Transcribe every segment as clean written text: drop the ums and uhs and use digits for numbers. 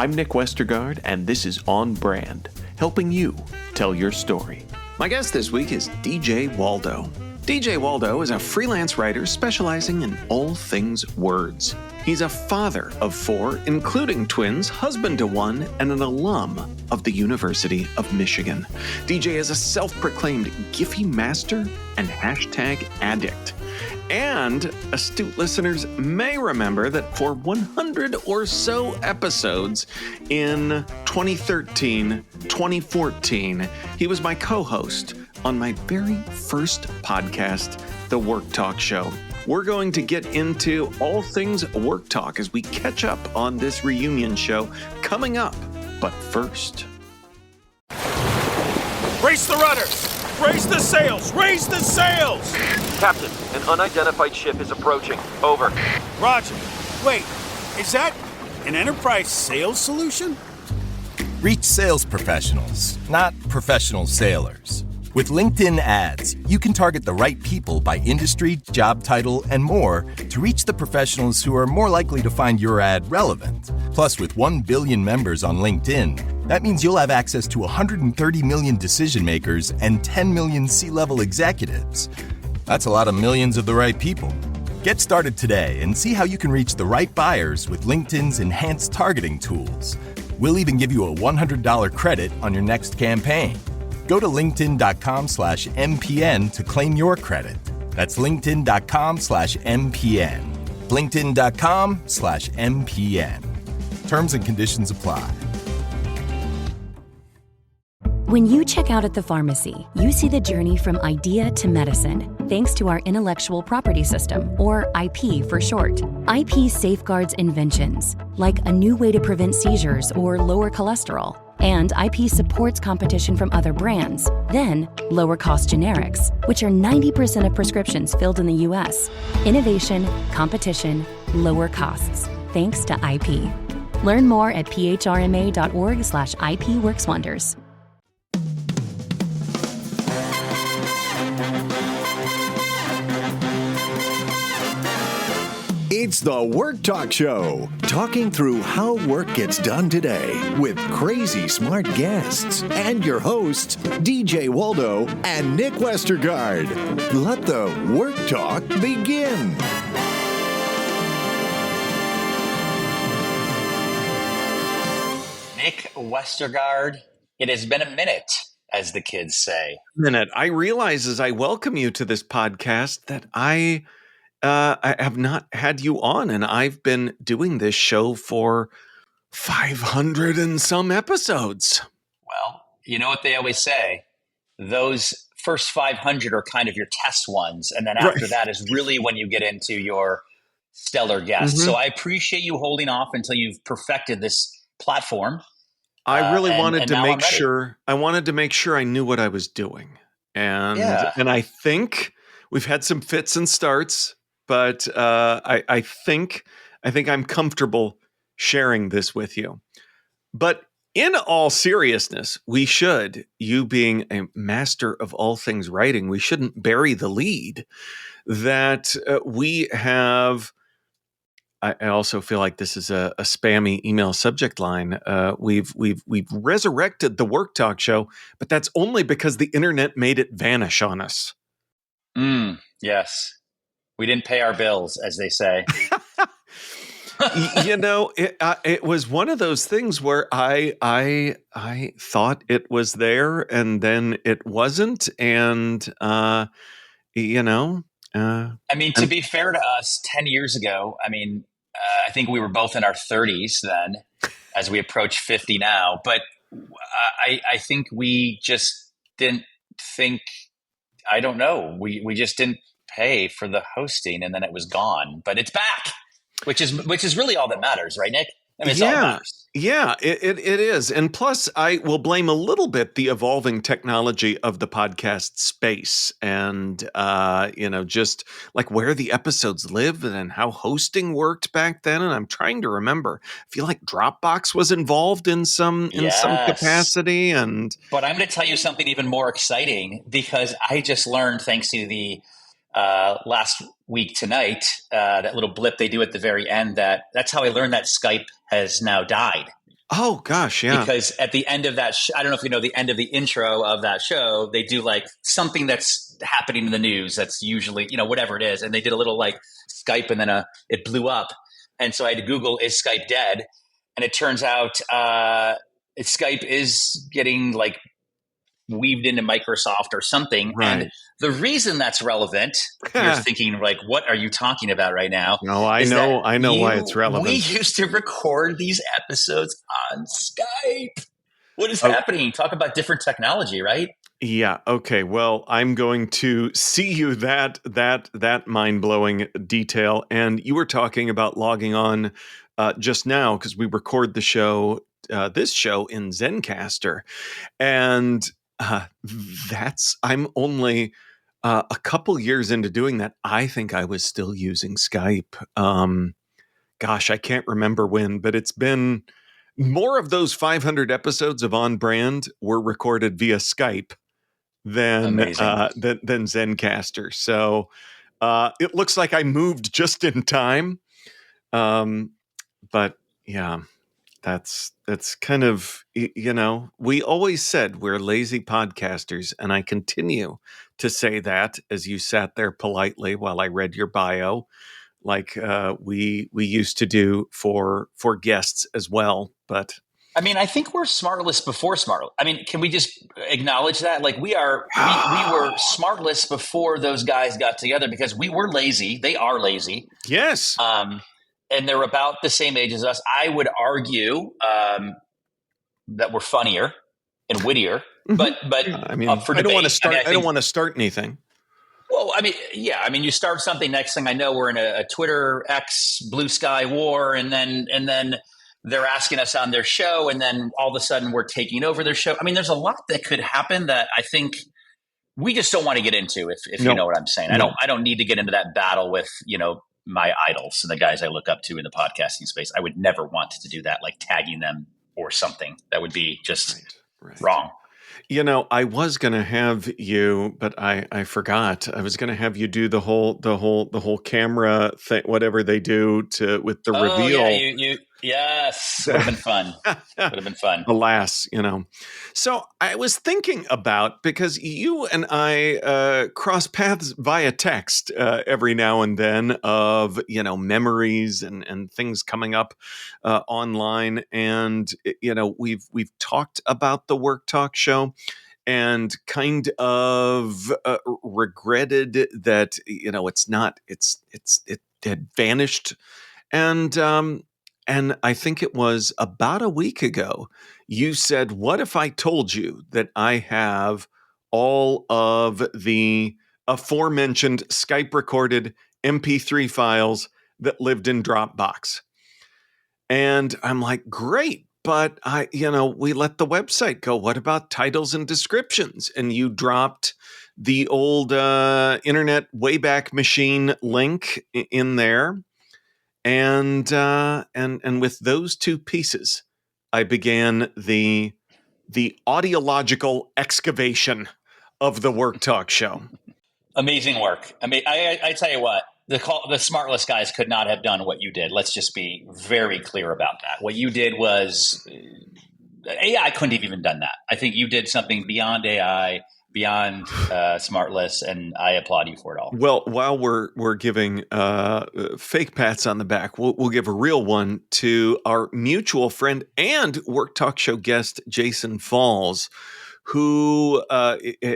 I'm Nick Westergaard, and this is On Brand, helping you tell your story. My guest this week is DJ Waldow. DJ Waldow is a freelance writer specializing in all things words. He's a father of 4, including twins, husband to 1, and an alum of the University of Michigan. DJ is a self-proclaimed giphy master and hashtag addict. And astute listeners may remember that for 100 or so episodes in 2013, 2014, he was my co-host on my very first podcast, The Work Talk Show. We're going to get into all things work talk as we catch up on this reunion show coming up. But first, raise the rudders! Raise the sails! Raise the sails! Captain, an unidentified ship is approaching. Over. Roger. Wait, is that an enterprise sales solution? Reach sales professionals, not professional sailors. With LinkedIn ads, you can target the right people by industry, job title, and more to reach the professionals who are more likely to find your ad relevant. Plus, with 1 billion members on LinkedIn, that means you'll have access to 130 million decision makers and 10 million C-level executives. That's a lot of millions of the right people. Get started today and see how you can reach the right buyers with LinkedIn's enhanced targeting tools. We'll even give you a $100 credit on your next campaign. Go to linkedin.com/MPN to claim your credit. That's linkedin.com/MPN. linkedin.com/MPN. Terms and conditions apply. When you check out at the pharmacy, you see the journey from idea to medicine, thanks to our intellectual property system, or IP for short. IP safeguards inventions, like a new way to prevent seizures or lower cholesterol. And IP supports competition from other brands, then lower-cost generics, which are 90% of prescriptions filled in the U.S. Innovation, competition, lower costs, thanks to IP. Learn more at phrma.org/IPWorksWonders. It's the Work Talk Show, talking through how work gets done today with crazy smart guests and your hosts, DJ Waldow and Nick Westergaard. Let the work talk begin. Nick Westergaard, it has been a minute, as the kids say. I realize as I welcome you to this podcast that I have not had you on, and I've been doing this show for 500 and some episodes. Well, you know what they always say, those first 500 are kind of your test ones, and then after that is really when you get into your stellar guests. Mm-hmm. So I appreciate you holding off until you've perfected this platform. I really wanted to make sure I knew what I was doing. And I think we've had some fits and starts. But I think I'm comfortable sharing this with you. But in all seriousness, you being a master of all things writing, we shouldn't bury the lead that we have. I also feel like this is a spammy email subject line. We've resurrected the Work Talk Show, but that's only because the internet made it vanish on us. Yes. We didn't pay our bills, as they say. It was one of those things where I thought it was there, and then it wasn't, and to be fair to us, 10 years ago, I think we were both in our 30s then, as we approach 50 now. But I think we just didn't think. I don't know. We just didn't pay for the hosting, and then it was gone, but it's back, which is really all that matters, right, Nick? All that matters. Yeah, it is. And plus, I will blame a little bit the evolving technology of the podcast space and, just like where the episodes live and how hosting worked back then. And I'm trying to remember. I feel like Dropbox was involved in some capacity. But I'm going to tell you something even more exciting, because I just learned, thanks to the last week tonight, that little blip they do at the very end, that's how I learned that Skype has now died. Oh gosh, yeah. Because at the end of that, I don't know if you know the end of the intro of that show, they do like something that's happening in the news. That's usually, whatever it is. And they did a little like Skype, and then it blew up. And so I had to Google, is Skype dead? And it turns out Skype is getting like weaved into Microsoft or something. Right. And the reason that's relevant, you're thinking like, what are you talking about right now? No, I know why it's relevant. We used to record these episodes on Skype. What is happening? Talk about different technology, right? Yeah. Okay. Well, I'm going to see you that mind-blowing detail. And you were talking about logging on just now because we record the show, this show in Zencaster, and I'm only a couple years into doing that. I think I was still using Skype. Gosh, I can't remember when, but it's been more of those 500 episodes of On Brand were recorded via Skype than Zencaster. So it looks like I moved just in time. But yeah, that's kind of, we always said we're lazy podcasters, and I continue to say that as you sat there politely while I read your bio, like we used to do for guests as well. But I mean, I think we're smartless before smart. I mean, can we just acknowledge that? Like we were smartless before those guys got together because we were lazy. They are lazy. Yes. And they're about the same age as us. I would argue that we're funnier and wittier. But I mean, I don't want to start. I don't want to start anything. Well, I mean, yeah. I mean, you start something. Next thing I know, we're in a Twitter X Blue Sky war, and then they're asking us on their show, and then all of a sudden we're taking over their show. I mean, there's a lot that could happen that I think we just don't want to get into. If you know what I'm saying, I don't need to get into that battle with my idols and the guys I look up to in the podcasting space. I would never want to do that, like tagging them or something. That would be just wrong. I was going to have you, but I forgot. I was going to have you do the whole camera thing, whatever they do with the reveal. Yeah, yes, would have been fun. Would have been fun. Alas, So I was thinking about, because you and I cross paths via text every now and then of memories and things coming up online, and we've talked about the Work Talk show, and kind of regretted that it had vanished, and I think it was about a week ago, you said, what if I told you that I have all of the aforementioned Skype recorded MP3 files that lived in Dropbox? And I'm like, great. But we let the website go. What about titles and descriptions? And you dropped the old Internet Wayback Machine link in there. And with those two pieces, I began the audiological excavation of the Work Talk show. Amazing work. I mean, I tell you what, the smartless guys could not have done what you did. Let's just be very clear about that. What you did was AI couldn't have even done that. I think you did something beyond AI, beyond smartless, and I applaud you for it all. Well, while we're giving fake pats on the back, we'll give a real one to our mutual friend and Work Talk show guest, Jason Falls, who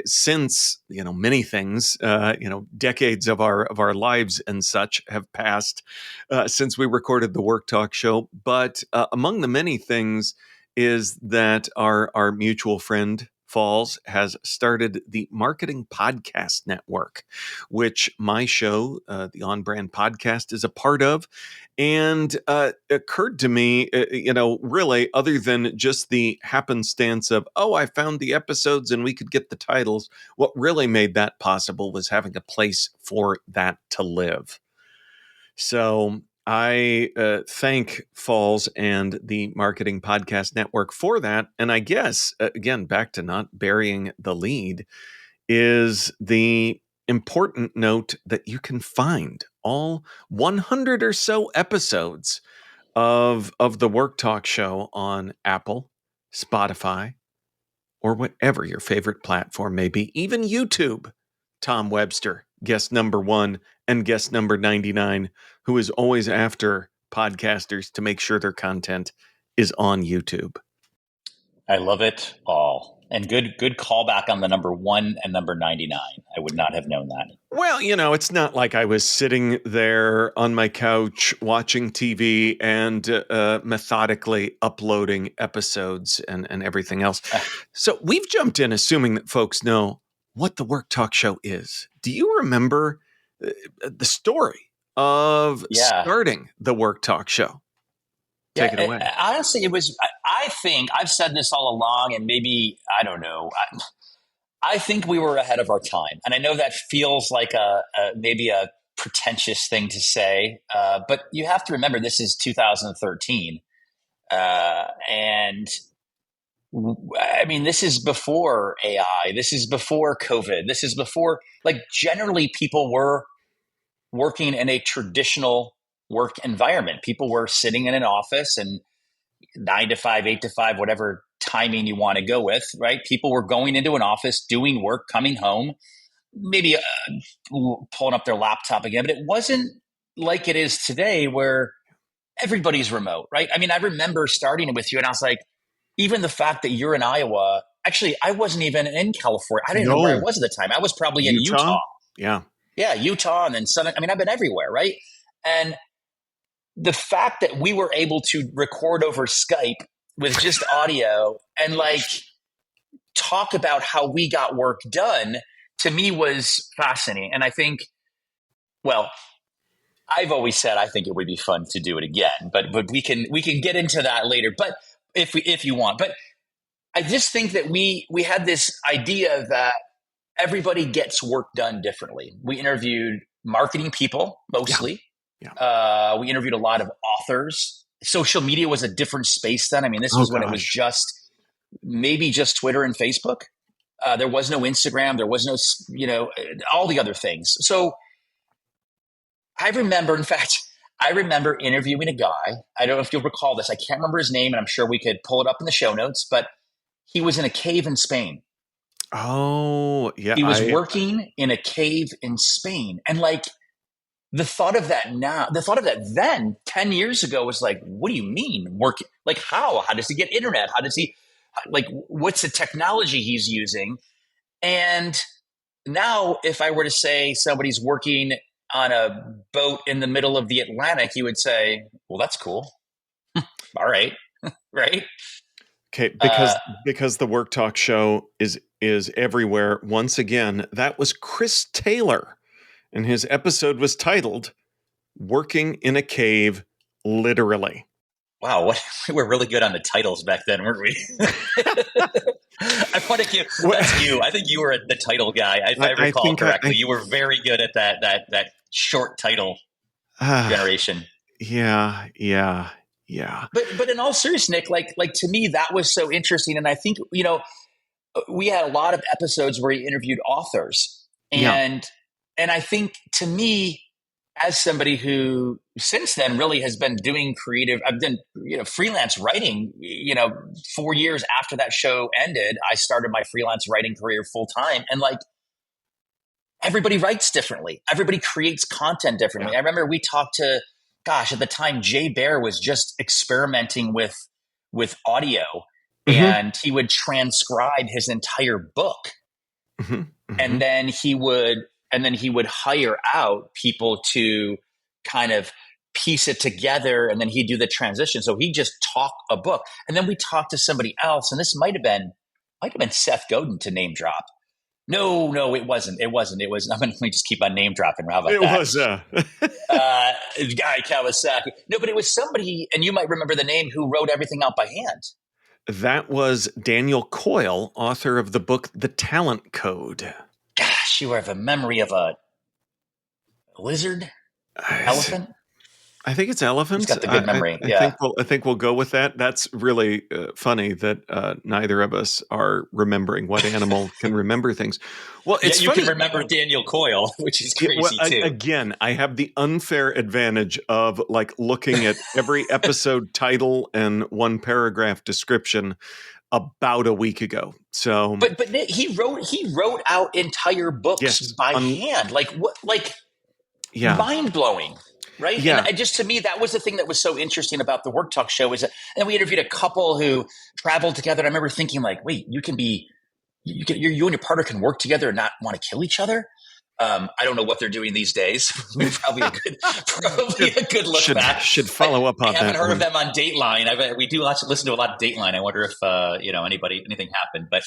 since many things, decades of our lives and such have passed since we recorded the Work Talk show. But among the many things is that our mutual friend Falls has started the Marketing Podcast Network, which my show, the On Brand Podcast, is a part of. And it occurred to me, really, other than just the happenstance of, I found the episodes and we could get the titles, what really made that possible was having a place for that to live. So I thank Falls and the Marketing Podcast Network for that. And I guess, again, back to not burying the lead, is the important note that you can find all 100 or so episodes of the Work Talk Show on Apple, Spotify, or whatever your favorite platform may be, even YouTube. Tom Webster, guest number 1 and guest number 99, who is always after podcasters to make sure their content is on YouTube. I love it all. And good callback on the number 1 and number 99. I would not have known that. Well, it's not like I was sitting there on my couch watching TV and methodically uploading episodes and everything else. So we've jumped in assuming that folks know what the Work Talk Show is. Do you remember the story of starting the Work Talk Show? Take it away. Honestly, it was, I think, I've said this all along, and maybe, I don't know, I think we were ahead of our time. And I know that feels like maybe a pretentious thing to say, but you have to remember this is 2013. And I mean, this is before AI. This is before COVID. This is before, generally people were working in a traditional work environment. People were sitting in an office and 9 to 5, 8 to 5, whatever timing you want to go with, right? People were going into an office, doing work, coming home, maybe pulling up their laptop again. But it wasn't like it is today where everybody's remote, right? I mean, I remember starting with you and I was like, even the fact that you're in Iowa, actually, I wasn't even in California. I didn't know where I was at the time. I was probably in Utah. Yeah. Yeah, Utah and then Southern. I mean, I've been everywhere, right? And the fact that we were able to record over Skype with just audio and talk about how we got work done, to me was fascinating. And I think, well, I've always said I think it would be fun to do it again, but we can get into that later. But if you want, but I just think that we had this idea that everybody gets work done differently. We interviewed marketing people mostly. Yeah. We interviewed a lot of authors. Social media was a different space then. I mean, this was when it was maybe just Twitter and Facebook. There was no Instagram. There was no, all the other things. So I remember interviewing a guy. I don't know if you'll recall this. I can't remember his name, and I'm sure we could pull it up in the show notes, but he was in a cave in Spain. Oh, yeah. He was working in a cave in Spain. And the thought of that then 10 years ago was like, what do you mean working? How does he get internet? How does he, what's the technology he's using? And now if I were to say somebody's working on a boat in the middle of the Atlantic, you would say, well, that's cool. All right. Right. Okay. Because the Work Talk Show is everywhere. Once again, that was Chris Taylor, and his episode was titled "Working in a Cave," literally. Wow, we were really good on the titles back then, weren't we? I want to give that's you. I think you were the title guy. If I recall correctly, you were very good at that short title generation. Yeah. But in all seriousness, Nick, like to me, that was so interesting, and I think we had a lot of episodes where he interviewed authors, and I think to me, as somebody who since then really has been doing creative, I've done freelance writing. 4 years after that show ended, I started my freelance writing career full time, and everybody writes differently. Everybody creates content differently. I remember we talked to, at the time, Jay Baer was just experimenting with audio, and he would transcribe his entire book, and then he would hire out people to kind of piece it together, and then he'd do the transition. So he'd just talk a book, and then we talked to somebody else, and this might have been Seth Godin, to name drop. No, it wasn't. It was. I'm going to just keep on name dropping. How about it that? Was Guy Kawasaki. No, but it was somebody, and you might remember the name, who wrote everything out by hand. That was Daniel Coyle, author of the book The Talent Code. Gosh, you have a memory of a lizard, elephant. I think it's elephants. He's got the good memory. I think we'll go with that. That's really funny that neither of us are remembering what animal can remember things. Well, it's you funny. can remember Daniel Coyle, which is crazy too. Again, I have the unfair advantage of like looking at every episode title and one paragraph description about a week ago. So, but he wrote out entire books by hand. Like what? Like mind blowing. Right. Yeah. And just to me, that was the thing that was so interesting about the Work Talk show is that, and we interviewed a couple who traveled together. And I remember thinking like, wait, you and your partner can work together and not want to kill each other. I don't know what they're doing these days. probably a good look back. Should follow up on that. I haven't heard of them on Dateline. We do listen to a lot of Dateline. I wonder if, anything happened, but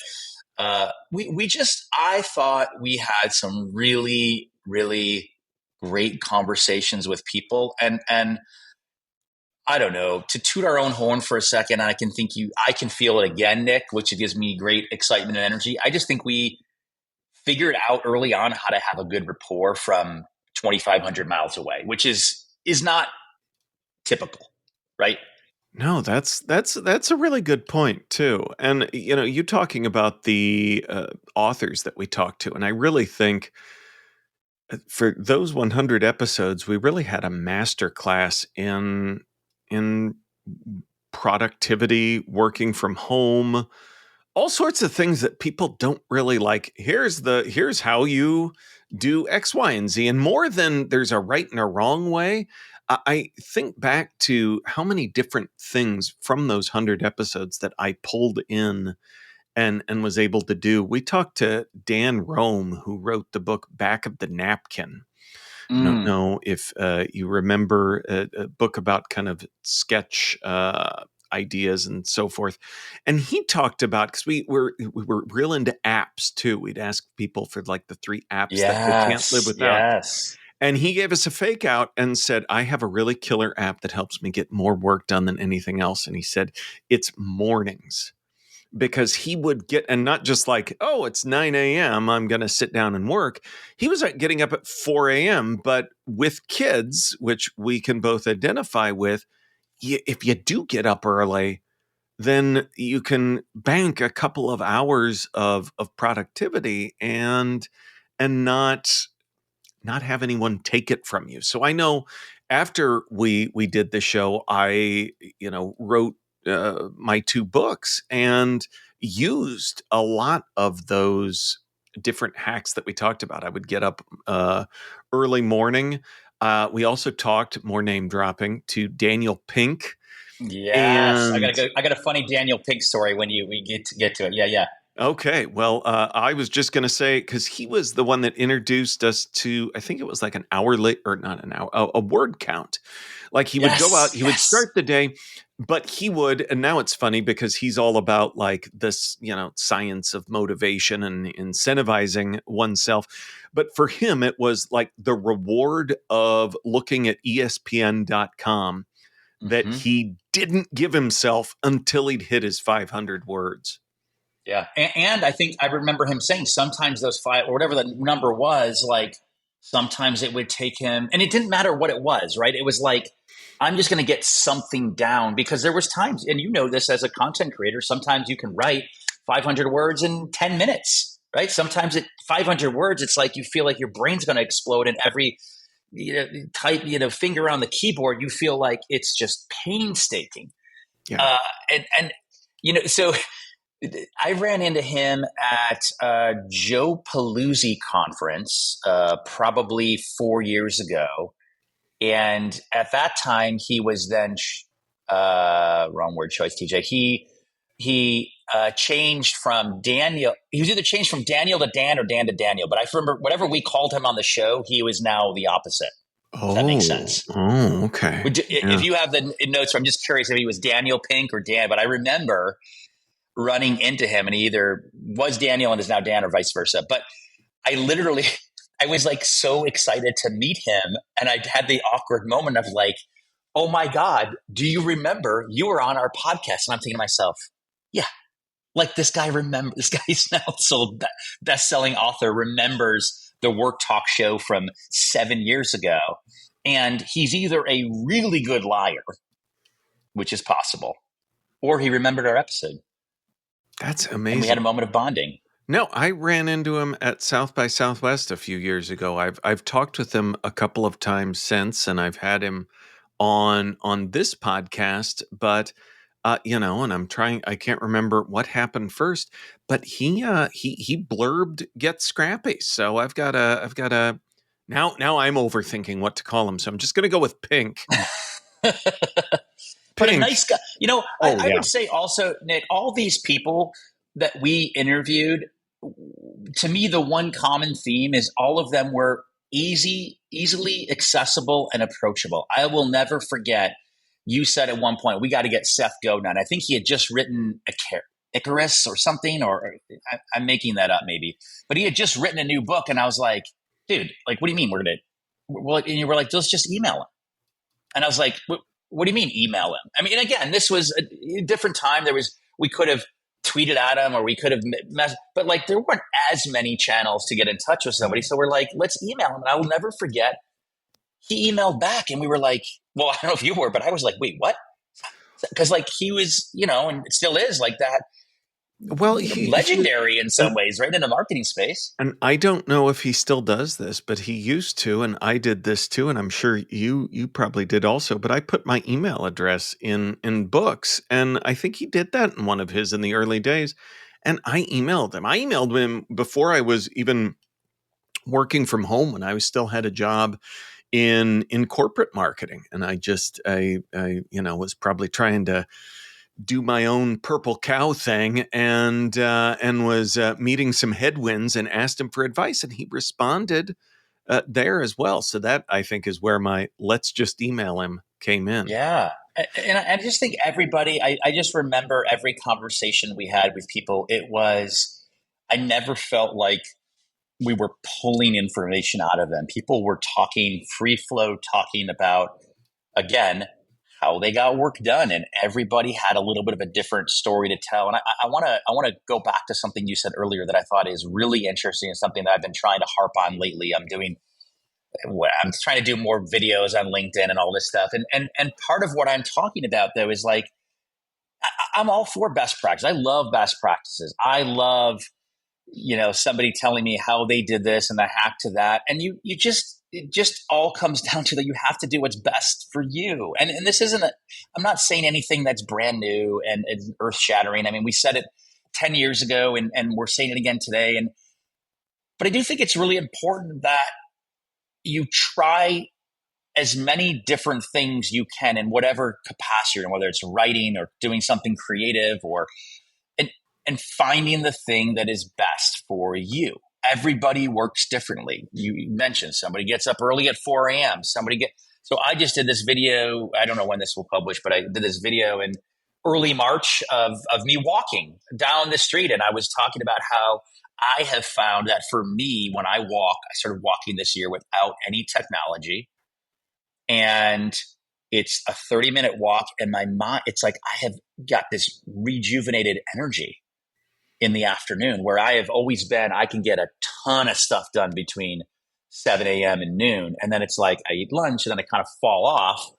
I thought we had some really, really great conversations with people, and I don't know, to toot our own horn for a second. I can feel it again, Nick, which gives me great excitement and energy. I just think we figured out early on how to have a good rapport from 2,500 miles away, which is not typical, right? No, that's a really good point too. And you talking about the authors that we talked to, and I really think for those 100 episodes, we really had a master class in productivity, working from home, all sorts of things that people don't really like. Here's how you do X, Y, and Z. And more than there's a right and a wrong way, I think back to how many different things from those 100 episodes that I pulled in and was able to do. We talked to Dan Rome, who wrote the book Back of the Napkin. I don't know if you remember a book about kind of sketch ideas and so forth. And he talked about, because we were real into apps too. We'd ask people for like the 3 apps that they can't live without. Yes. And he gave us a fake out and said, I have a really killer app that helps me get more work done than anything else. And he said, it's mornings. Because he would get, and not just like, oh, it's 9 a.m., I'm going to sit down and work. He was getting up at 4 a.m., but with kids, which we can both identify with, if you do get up early, then you can bank a couple of hours of productivity and not have anyone take it from you. So I know after we did the show, I wrote my 2 books and used a lot of those different hacks that we talked about. I would get up early morning. We also talked, more name dropping, to Daniel Pink. Yes, I got a funny Daniel Pink story when we get to it. Yeah. Okay, well, I was just going to say, because he was the one that introduced us to, I think it was like an hour late, or not an hour, a word count. Like he would go out, he would start the day, but he would, and now it's funny because he's all about like this, science of motivation and incentivizing oneself. But for him, it was like the reward of looking at ESPN.com that he didn't give himself until he'd hit his 500 words. Yeah. And I think I remember him saying sometimes those 5 or whatever the number was, like sometimes it would take him, and it didn't matter what it was, right? It was like, I'm just going to get something down, because there was times, and you know this as a content creator, sometimes you can write 500 words in 10 minutes, right? Sometimes at 500 words, it's like you feel like your brain's going to explode, and every type, finger on the keyboard, you feel like it's just painstaking. Yeah. So I ran into him at Joe Paluzzi conference probably 4 years ago. And at that time, he was then wrong word choice, TJ. He changed from Daniel. He was either changed from Daniel to Dan or Dan to Daniel. But I remember whatever we called him on the show, he was now the opposite. Does that make sense? Oh, okay. If you have the notes, I'm just curious if he was Daniel Pink or Dan. But I remember running into him, and he either was Daniel and is now Dan, or vice versa. But I was like so excited to meet him, and I had the awkward moment of like, oh my God, do you remember you were on our podcast? And I'm thinking to myself, yeah, like this guy's now sold best-selling author, remembers the Work Talk show from 7 years ago. And he's either a really good liar, which is possible, or he remembered our episode. That's And amazing. we had a moment of bonding. No, I ran into him at South by Southwest a few years ago. I've talked with him a couple of times since, and I've had him on this podcast. But and I can't remember what happened first. But he blurbed "Get Scrappy," so I've got a now I'm overthinking what to call him. So I'm just going to go with Pink. But a nice guy. I yeah. would say also, Nick, all these people that we interviewed, to me, the one common theme is all of them were easily accessible and approachable. I will never forget, you said at one point, we got to get Seth Godin. I think he had just written Icarus or something, or I'm making that up maybe. But he had just written a new book, and I was like, dude, like, what do you mean we're going to – well, and you were like, let's just email him. And I was like, what do you mean email him? I mean, and again, this was a different time. We could have tweeted at him, or we could have but like there weren't as many channels to get in touch with somebody. So we're like, let's email him. And I will never forget, he emailed back, and we were like, well, I don't know if you were, but I was like, wait, what? Because like he was, and it still is like that. Well, legendary in some ways, right in the marketing space. And I don't know if he still does this, but he used to, and I did this too, and I'm sure you probably did also. But I put my email address in books, and I think he did that in one of his in the early days. And I emailed him. I emailed him before I was even working from home, when I still had a job in corporate marketing, and I was probably trying to do my own purple cow thing, and was meeting some headwinds, and asked him for advice, and he responded there as well. So that, I think, is where my let's just email him came in. Yeah. And I just think everybody, I just remember every conversation we had with people. I never felt like we were pulling information out of them. People were talking free flow, talking about, again, how they got work done, and everybody had a little bit of a different story to tell. And I want to go back to something you said earlier that I thought is really interesting, and something that I've been trying to harp on lately. I'm trying to do more videos on LinkedIn and all this stuff. And part of what I'm talking about, though, is like, I'm all for best practice. I love best practices. I love, somebody telling me how they did this and the hack to that. And it just all comes down to that you have to do what's best for you. And this isn't I'm not saying anything that's brand new and earth shattering. I mean, we said it 10 years ago, and we're saying it again today. But I do think it's really important that you try as many different things you can in whatever capacity, whether it's writing or doing something creative, and finding the thing that is best for you. Everybody works differently. You mentioned somebody gets up early at 4 a.m. So I just did this video. I don't know when this will publish, but I did this video in early March of me walking down the street. And I was talking about how I have found that for me, when I walk, I started walking this year without any technology. And it's a 30-minute walk, and my mind, it's like I have got this rejuvenated energy in the afternoon, where I have always been, I can get a ton of stuff done between 7 a.m. and noon. And then it's like I eat lunch, and then I kind of fall off.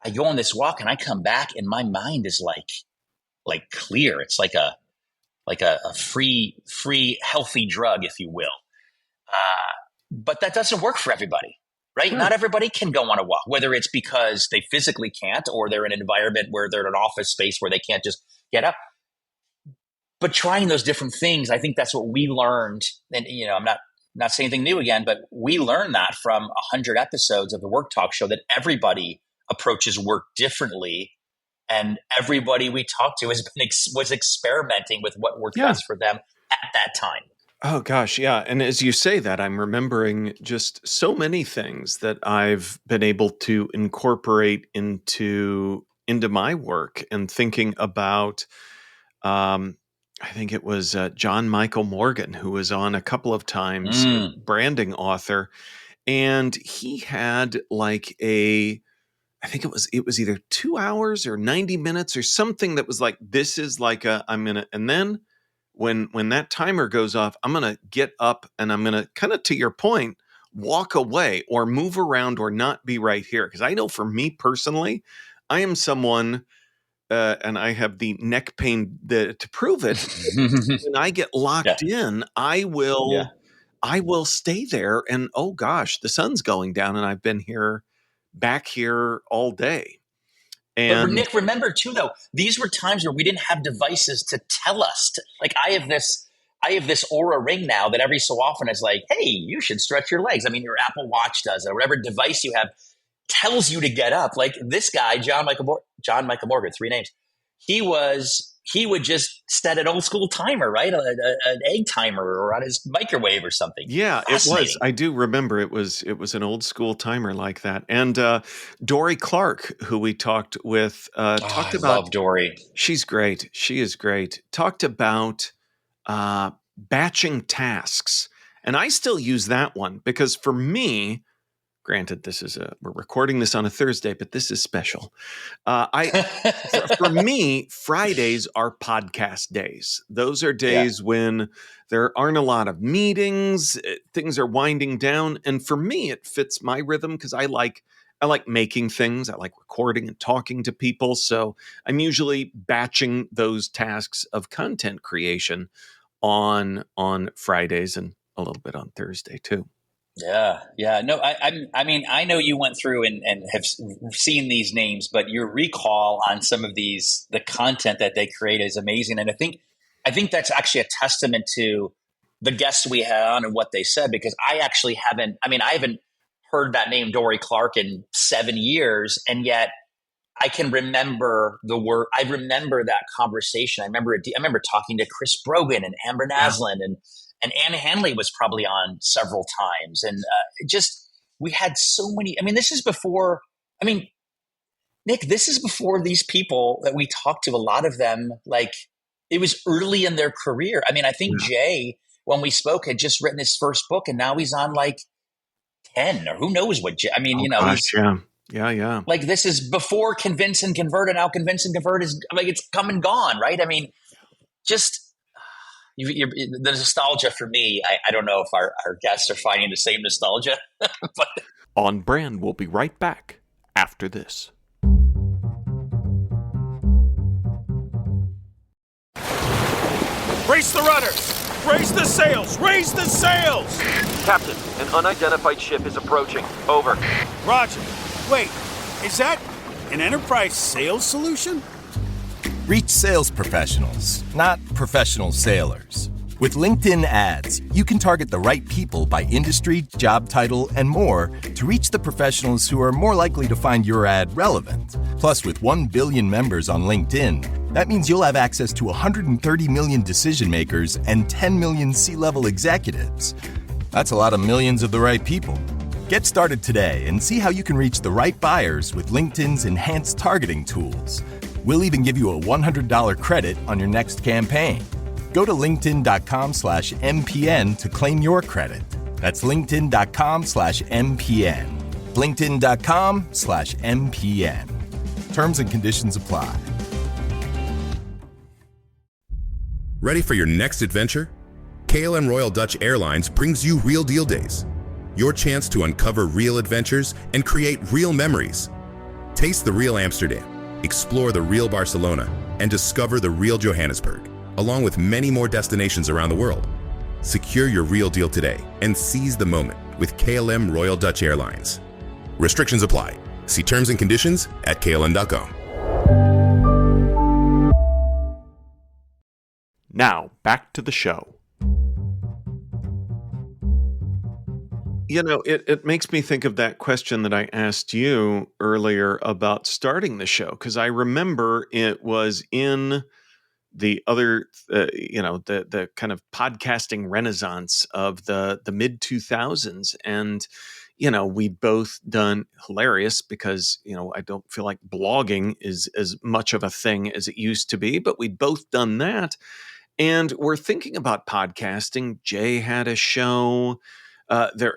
I go on this walk, and I come back, and my mind is like clear. It's like a free, healthy drug, if you will. But that doesn't work for everybody, right? Not everybody can go on a walk, whether it's because they physically can't, or they're in an environment where they're in an office space where they can't just get up. But trying those different things, I think that's what we learned. And, I'm not saying anything new again, but we learned that from 100 episodes of the Work Talk Show, that everybody approaches work differently. And everybody we talked to was experimenting with what worked best for them at that time. Oh, gosh, yeah. And as you say that, I'm remembering just so many things that I've been able to incorporate into my work, and thinking about I think it was John Michael Morgan, who was on a couple of times, branding author. And he had like I think it was either 2 hours or 90 minutes or something that was like, this is like and then when that timer goes off, I'm going to get up, and I'm going to, kind of to your point, walk away or move around or not be right here. Because I know for me personally, I am someone, and I have the neck pain to prove it. When I get locked in, I will stay there. And oh gosh, the sun's going down, and I've been back here all day. But Nick, remember too, though, these were times where we didn't have devices to tell us. I have this Aura ring now that every so often is like, hey, you should stretch your legs. I mean, your Apple Watch does, or whatever device you have tells you to get up. Like this guy, John Michael Morgan, 3 names. He would just set an old school timer, right? An egg timer or on his microwave or something. Yeah, it was. I do remember it was an old school timer like that. And Dory Clark, who we talked with, talked about. I love Dory. She's great. She is great. Talked about batching tasks. And I still use that one because for me, granted, we're recording this on a Thursday, but this is special. For me, Fridays are podcast days. Those are days when there aren't a lot of meetings, things are winding down, and for me, it fits my rhythm because I like making things, I like recording and talking to people. So I'm usually batching those tasks of content creation on Fridays and a little bit on Thursday too. Yeah. No, I mean, I know you went through and have seen these names, but your recall on some of the content that they create is amazing. And I think that's actually a testament to the guests we had on and what they said, because I haven't heard that name Dory Clark in 7 years. And yet I can remember the word. I remember that conversation. I remember talking to Chris Brogan and Amber Naslund and Anne Hanley was probably on several times. And we had so many. I mean, this is before, Nick, this is before these people that we talked to, a lot of them, like it was early in their career. I mean, I think Jay, when we spoke, had just written his first book and now he's on like 10 or who knows what. Yeah. Like this is before Convince and Convert, and now Convince and Convert is like, it's come and gone, right? I mean, just the nostalgia for me, I don't know if our guests are finding the same nostalgia. But On Brand, we'll be right back after this. Brace the rudders! Raise the sails! Raise the sails! Captain, an unidentified ship is approaching. Over. Roger. Wait, is that an enterprise sales solution? Reach sales professionals, not professional sailors. With LinkedIn ads, you can target the right people by industry, job title, and more to reach the professionals who are more likely to find your ad relevant. Plus, with 1 billion members on LinkedIn, that means you'll have access to 130 million decision makers and 10 million C-level executives. That's a lot of millions of the right people. Get started today and see how you can reach the right buyers with LinkedIn's enhanced targeting tools. We'll even give you a $100 credit on your next campaign. Go to linkedin.com/MPN to claim your credit. That's linkedin.com/MPN. linkedin.com/MPN. Terms and conditions apply. Ready for your next adventure? KLM Royal Dutch Airlines brings you Real Deal Days. Your chance to uncover real adventures and create real memories. Taste the real Amsterdam, explore the real Barcelona, and discover the real Johannesburg, along with many more destinations around the world. Secure your real deal today and seize the moment with KLM Royal Dutch Airlines. Restrictions apply. See terms and conditions at klm.com. Now, back to the show. You know, it makes me think of that question that I asked you earlier about starting the show, because I remember it was in the other, the kind of podcasting renaissance of the mid 2000s. And, we'd both done hilarious because, I don't feel like blogging is as much of a thing as it used to be, but we'd both done that. And we're thinking about podcasting. Jay had a show. There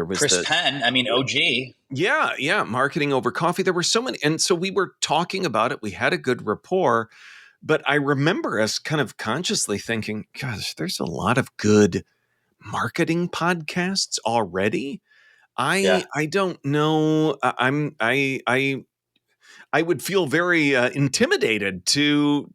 was Chris Penn, OG. Yeah. Marketing over coffee. There were so many. And so we were talking about it. We had a good rapport. But I remember us kind of consciously thinking, gosh, there's a lot of good marketing podcasts already. Yeah. I don't know. I would feel very intimidated to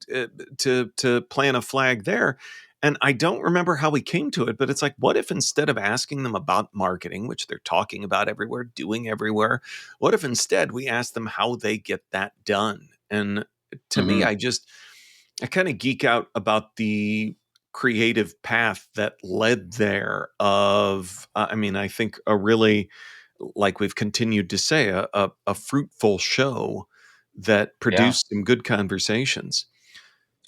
plant a flag there. And I don't remember how we came to it, but it's like, what if instead of asking them about marketing, which they're talking about everywhere, doing everywhere, what if instead we ask them how they get that done? And to me, Mm-hmm. I kind of geek out about the creative path that led there of, I think a really, like we've continued to say, a fruitful show that Yeah. produced some good conversations.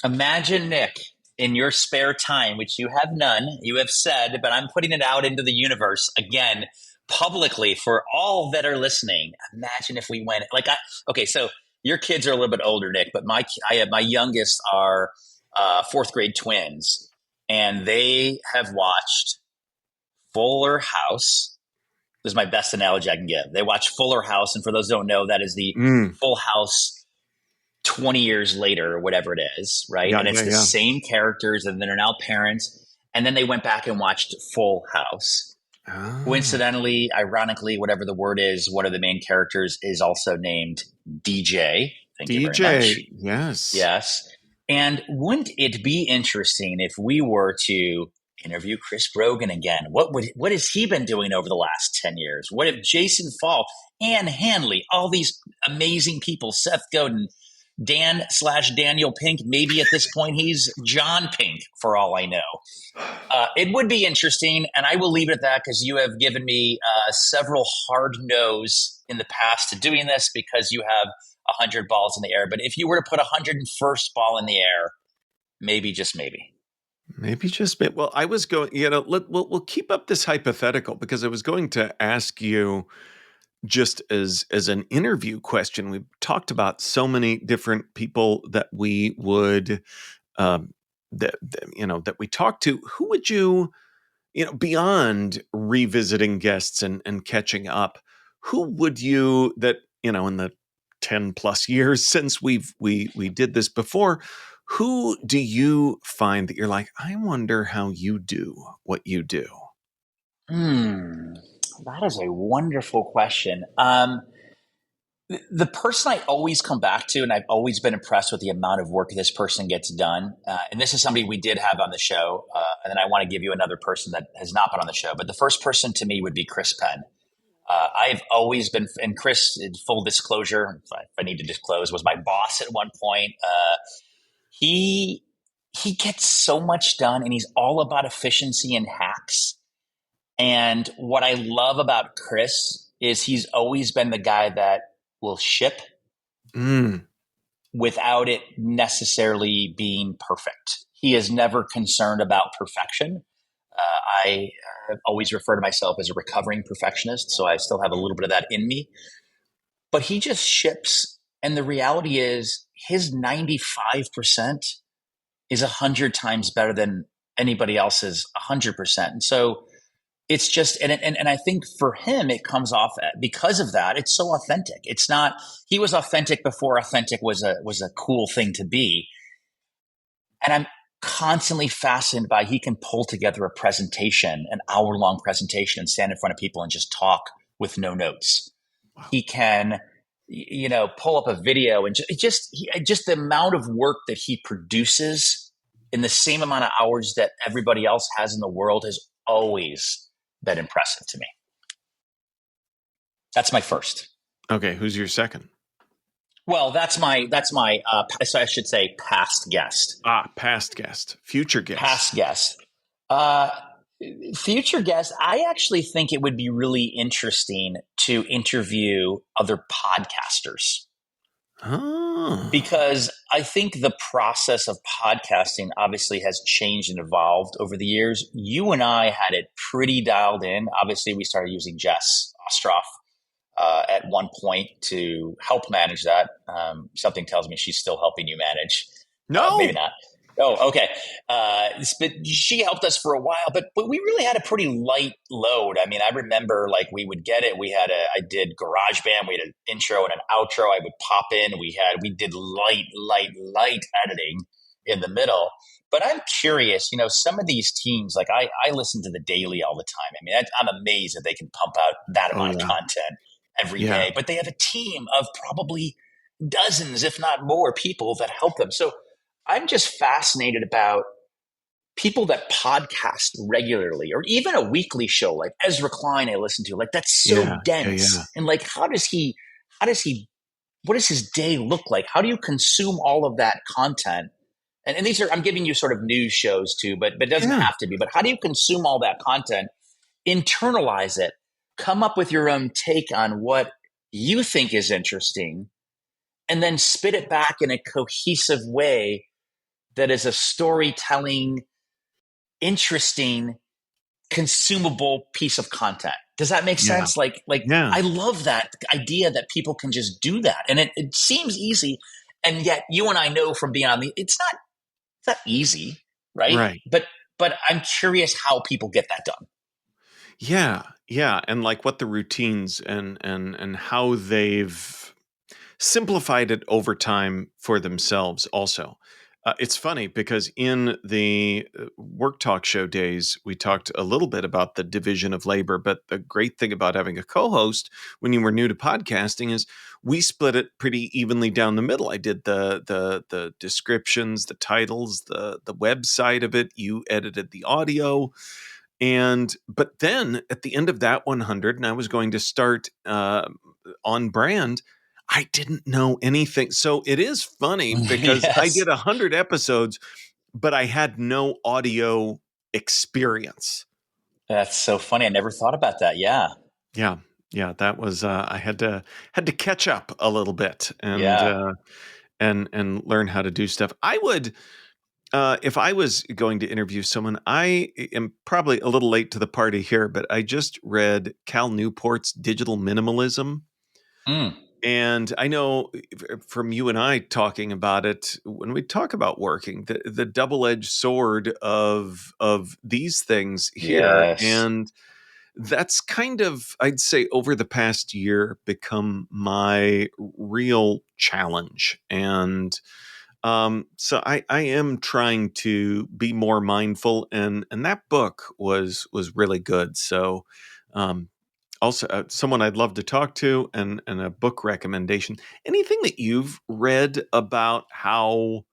Imagine, Nick, in your spare time, which you have none, you have said, but I'm putting it out into the universe again, publicly for all that are listening. Imagine if we went okay, so your kids are a little bit older, Nick, but my youngest are fourth grade twins, and they have watched Fuller House. This is my best analogy I can give. They watch Fuller House, and for those who don't know, that is the Full House 20 years later or whatever it is, right? Yeah, And it's yeah, the yeah. same characters, and then are now parents. And then they went back and watched Full House. Oh. Coincidentally, ironically, whatever the word is, one of the main characters is also named DJ. Thank you very much. Yes. Yes. And wouldn't it be interesting if we were to interview Chris Brogan again? What has he been doing over the last 10 years? What if Jason Fall, Ann Handley, all these amazing people, Seth Godin, Dan/Daniel Pink, maybe at this point he's John Pink for all I know. It would be interesting, and I will leave it at that because you have given me several hard no's in the past to doing this because you have 100 balls in the air. But if you were to put 101st ball in the air, maybe, just maybe. Well, I was going, we'll keep up this hypothetical because I was going to ask you just as an interview question. We've talked about so many different people that we would, that we talk to. Who would you, beyond revisiting guests and catching up, who would you in the 10 plus years since we did this before, who do you find that you're like, I wonder how you do what you do? That is a wonderful question. The person I always come back to, and I've always been impressed with the amount of work this person gets done. And this is somebody we did have on the show. And then I want to give you another person that has not been on the show. But the first person to me would be Chris Penn. I've always been, and Chris, in full disclosure, if I need to disclose, was my boss at one point. He gets so much done, and he's all about efficiency and hacks. And what I love about Chris is he's always been the guy that will ship without it necessarily being perfect. He is never concerned about perfection. I have always referred to myself as a recovering perfectionist, so I still have a little bit of that in me. But he just ships, and the reality is his 95% is 100 times better than anybody else's 100%. And so it's just, and I think for him, it comes off because of that. It's so authentic. It's not, he was authentic before authentic was a cool thing to be. And I'm constantly fascinated by, he can pull together a presentation, an hour-long presentation, and stand in front of people and just talk with no notes. Wow. He can, pull up a video and just the amount of work that he produces in the same amount of hours that everybody else has in the world has always been impressive to me. That's my first. Okay, who's your second? Well, that's my so I should say past guest. Past guest. Future guest. Past guest. Future guest, I actually think it would be really interesting to interview other podcasters. Oh. Because I think the process of podcasting obviously has changed and evolved over the years. You and I had it pretty dialed in. Obviously, we started using Jess Ostroff at one point to help manage that. Something tells me she's still helping you manage. No, maybe not. Oh, okay. But she helped us for a while, but we really had a pretty light load. I mean, I remember we would get it. I did GarageBand. We had an intro and an outro. I would pop in. We did light editing. in the middle. But I'm curious, some of these teams, like I listen to the Daily all the time. I mean, I'm amazed that they can pump out that amount of content every day. But they have a team of probably dozens, if not more, people that help them. So I'm just fascinated about people that podcast regularly, or even a weekly show like Ezra Klein I listen to. Like, that's so dense. And like, what does his day look like? How do you consume all of that content? And these are, I'm giving you sort of news shows too, but it doesn't have to be. But how do you consume all that content, internalize it, come up with your own take on what you think is interesting, and then spit it back in a cohesive way that is a storytelling, interesting, consumable piece of content? Does that make sense? I love that idea that people can just do that. And it seems easy. And yet you and I know from being on it's not easy, right? Right. But I'm curious how people get that done. Yeah. Yeah. And like what the routines and how they've simplified it over time for themselves also. It's funny because in the work talk show days, we talked a little bit about the division of labor, but the great thing about having a co-host when you were new to podcasting is we split it pretty evenly down the middle. I did the descriptions, the titles, the website of it. You edited the audio. But then at the end of that 100, and I was going to start on brand, I didn't know anything. So it is funny because I did 100 episodes, but I had no audio experience. That's so funny. I never thought about that. Yeah. Yeah. Yeah. That was, I had to catch up a little bit and learn how to do stuff. I would, if I was going to interview someone, I am probably a little late to the party here, but I just read Cal Newport's Digital Minimalism. And I know from you and I talking about it, when we talk about working, the double-edged sword of these things here. Yes. And that's kind of, I'd say, over the past year become my real challenge. And so I am trying to be more mindful. And that book was really good. So also, someone I'd love to talk to, and a book recommendation. Anything that you've read about how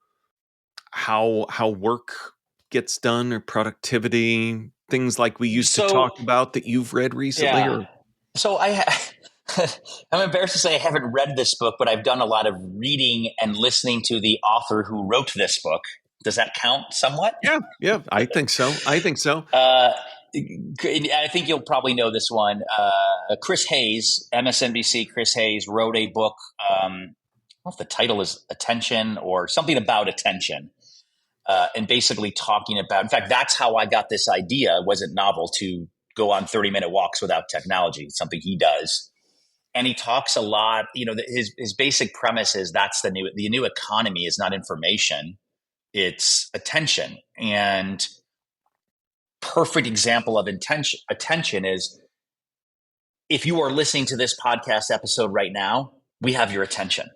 work gets done or productivity, things like we used to talk about that you've read recently? Yeah. So I'm embarrassed to say I haven't read this book, but I've done a lot of reading and listening to the author who wrote this book. Does that count somewhat? Yeah, I think so. I think you'll probably know this one. Chris Hayes, MSNBC Chris Hayes, wrote a book. I don't know if the title is Attention or something about attention. And basically talking about, in fact, that's how I got this idea. It wasn't novel to go on 30-minute walks without technology. It's something he does. And he talks a lot, his basic premise is that's the new economy is not information, it's attention. And perfect example of attention is if you are listening to this podcast episode right now, we have your attention.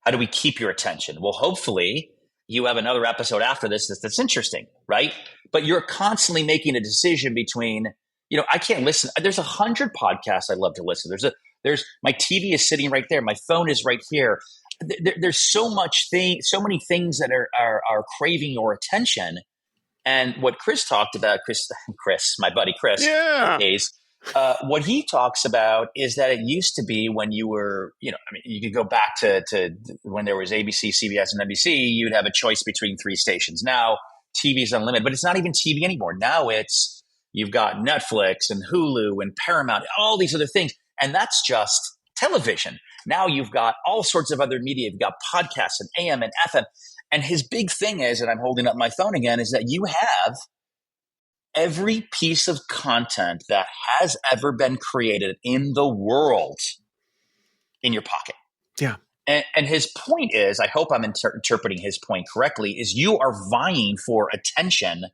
How do we keep your attention? Well, hopefully you have another episode after this that's interesting, right? But you're constantly making a decision between, I can't listen. There's 100 podcasts I love to listen. There's my TV is sitting right there. My phone is right here. There's so many things that are craving your attention. And what Chris talked about, Chris, my buddy Chris, what he talks about is that it used to be when you were, you could go back to when there was ABC, CBS, and NBC, you'd have a choice between 3 stations. Now TV is unlimited, but it's not even TV anymore. Now you've got Netflix and Hulu and Paramount, all these other things. And that's just television. Now you've got all sorts of other media. You've got podcasts and AM and FM. And his big thing is, and I'm holding up my phone again, is that you have every piece of content that has ever been created in the world in your pocket. Yeah. And his point is, I hope I'm interpreting his point correctly, is you are vying for attention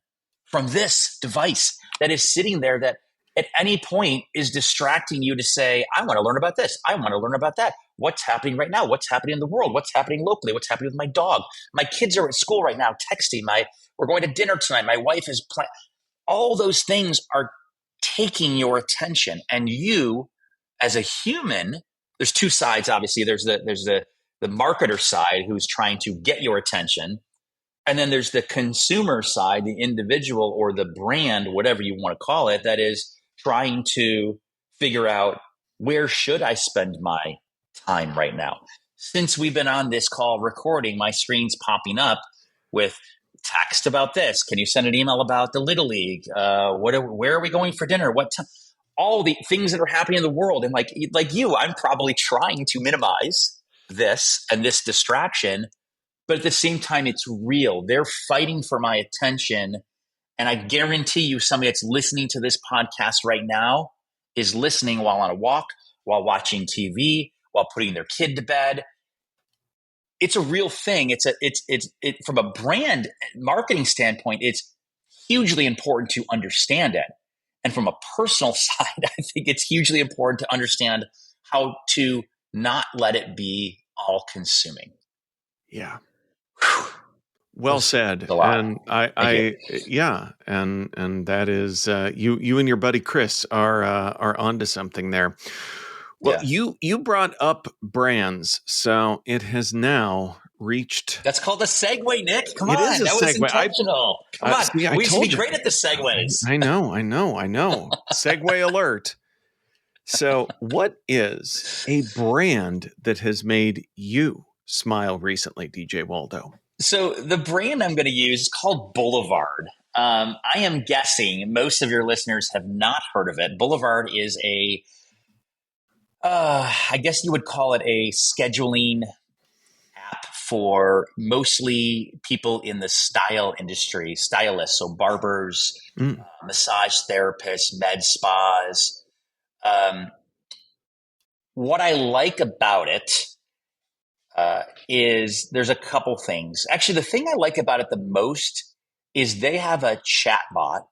from this device that is sitting there that at any point is distracting you to say, I want to learn about this. I want to learn about that. What's happening right now? What's happening in the world? What's happening locally? What's happening with my dog? My kids are at school right now texting. We're going to dinner tonight. My wife is playing. All those things are taking your attention. And you, as a human, there's two sides, obviously. There's the marketer side who's trying to get your attention. And then there's the consumer side, the individual or the brand, whatever you want to call it, that is trying to figure out, where should I spend my time right now? Since we've been on this call recording, my screen's popping up with text about this. Can you send an email about the Little League? Where are we going for dinner? What time? All the things that are happening in the world. And like you, I'm probably trying to minimize this and this distraction, but at the same time, it's real. They're fighting for my attention. And I guarantee you, somebody that's listening to this podcast right now is listening while on a walk, while watching TV, while putting their kid to bed. It's a real thing. It's from a brand marketing standpoint, it's hugely important to understand it. And from a personal side, I think it's hugely important to understand how to not let it be all consuming. Yeah. Well said. And and that is you and your buddy Chris are onto something there. Well, you brought up brands, so it has now reached. That's called a segue, Nick. Come on, that was intentional. Come on, see, we used to be great at the segues. I know. Segue alert. So, what is a brand that has made you smile recently, DJ Waldow? So the brand I'm going to use is called Boulevard. I am guessing most of your listeners have not heard of it. Boulevard is I guess you would call it a scheduling app for mostly people in the style industry, stylists, so barbers, massage therapists, med spas. What I like about it is there's a couple things. Actually, the thing I like about it the most is they have a chat bot,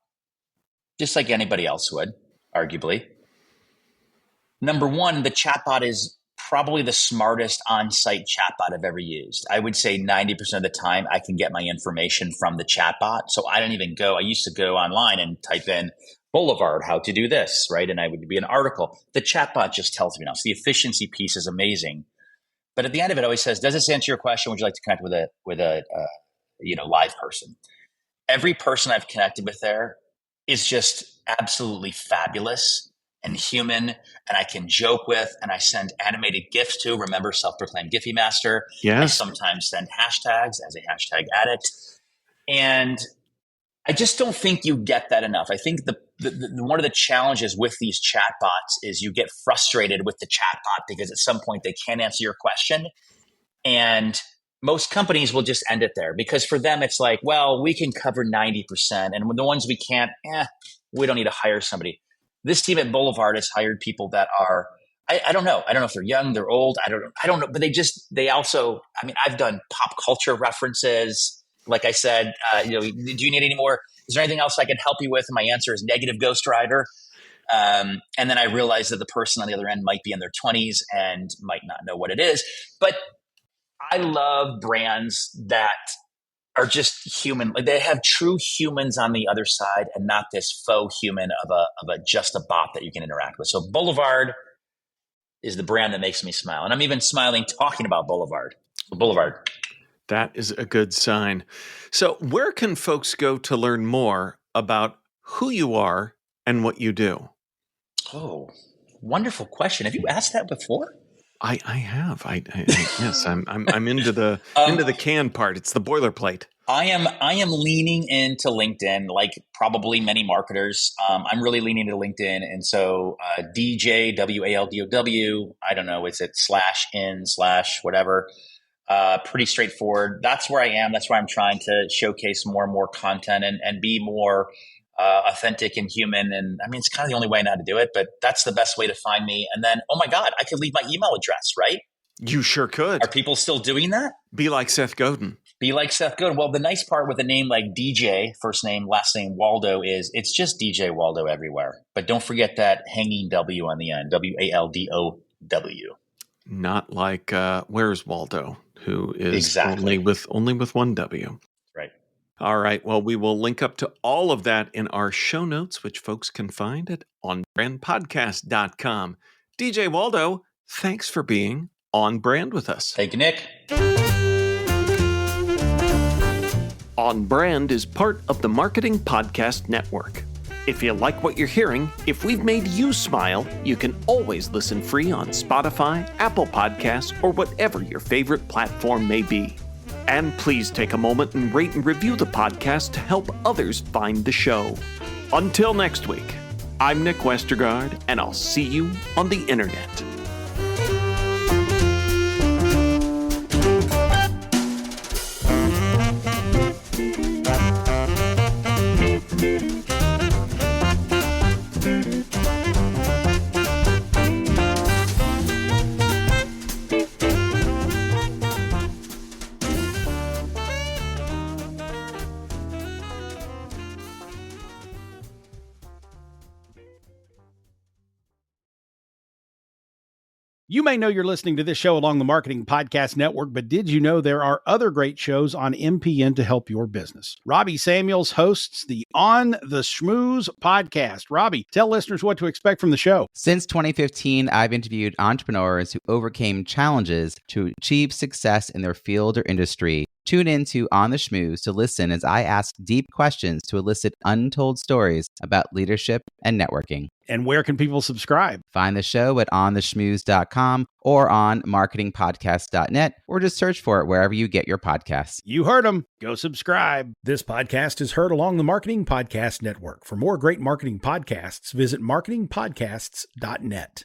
just like anybody else would, arguably. Number one, the chatbot is probably the smartest on-site chatbot I've ever used. I would say 90% of the time I can get my information from the chatbot. So I don't even go. I used to go online and type in Boulevard, how to do this, right? And I would be an article. The chatbot just tells me now. So the efficiency piece is amazing. But at the end of it, always says, does this answer your question? Would you like to connect with a live person? Every person I've connected with there is just absolutely fabulous and human, and I can joke with, and I send animated GIFs to. Remember, self-proclaimed Giphy master. Yes. I sometimes send hashtags as a hashtag addict. And I just don't think you get that enough. I think the one of the challenges with these chatbots is you get frustrated with the chatbot because at some point they can't answer your question. And most companies will just end it there because for them it's like, well, we can cover 90%. And when the ones we can't, we don't need to hire somebody. This team at Boulevard has hired people that are, I don't know. I don't know if they're young, they're old. I don't know. But they also, I mean, I've done pop culture references. Like I said, do you need any more? Is there anything else I can help you with? And my answer is negative Ghost Rider. And then I realized that the person on the other end might be in their 20s and might not know what it is. But I love brands that are just human. Like they have true humans on the other side and not this faux human of a just a bot that you can interact with. So Boulevard is the brand that makes me smile. And I'm even smiling talking about Boulevard. So Boulevard. That is a good sign. So where can folks go to learn more about who you are and what you do? Oh, wonderful question. Have you asked that before? I have. Yes, I'm into the can part. It's the boilerplate. I am leaning into LinkedIn, like probably many marketers. I'm really leaning into LinkedIn, and so DJ WALDOW. I don't know. Is it /in/whatever? Pretty straightforward. That's where I am. That's where I'm trying to showcase more and more content and be more authentic and human. And I mean, it's kind of the only way I know how to do it, but that's the best way to find me. And then, oh my God, I could leave my email address, right? You sure could. Are people still doing that? Be like Seth Godin. Be like Seth Godin. Well, the nice part with a name like DJ, first name, last name Waldow, is it's just DJ Waldow everywhere. But don't forget that hanging W on the end, W-A-L-D-O-W. Not like Where's Waldo, who is Exactly. only with one W. Right. All right. Well, we will link up to all of that in our show notes, which folks can find at onbrandpodcast.com. DJ Waldow, thanks for being on brand with us. Thank you, Nick. On Brand is part of the Marketing Podcast Network. If you like what you're hearing, if we've made you smile, you can always listen free on Spotify, Apple Podcasts, or whatever your favorite platform may be. And please take a moment and rate and review the podcast to help others find the show. Until next week, I'm Nick Westergaard, and I'll see you on the internet. You may know you're listening to this show along the Marketing Podcast Network, but did you know there are other great shows on MPN to help your business? Robbie Samuels hosts the On the Schmooze podcast. Robbie, tell listeners what to expect from the show. Since 2015, I've interviewed entrepreneurs who overcame challenges to achieve success in their field or industry. Tune in to On the Schmooze to listen as I ask deep questions to elicit untold stories about leadership and networking. And where can people subscribe? Find the show at ontheschmooze.com or on marketingpodcast.net, or just search for it wherever you get your podcasts. You heard them. Go subscribe. This podcast is heard along the Marketing Podcast Network. For more great marketing podcasts, visit marketingpodcasts.net.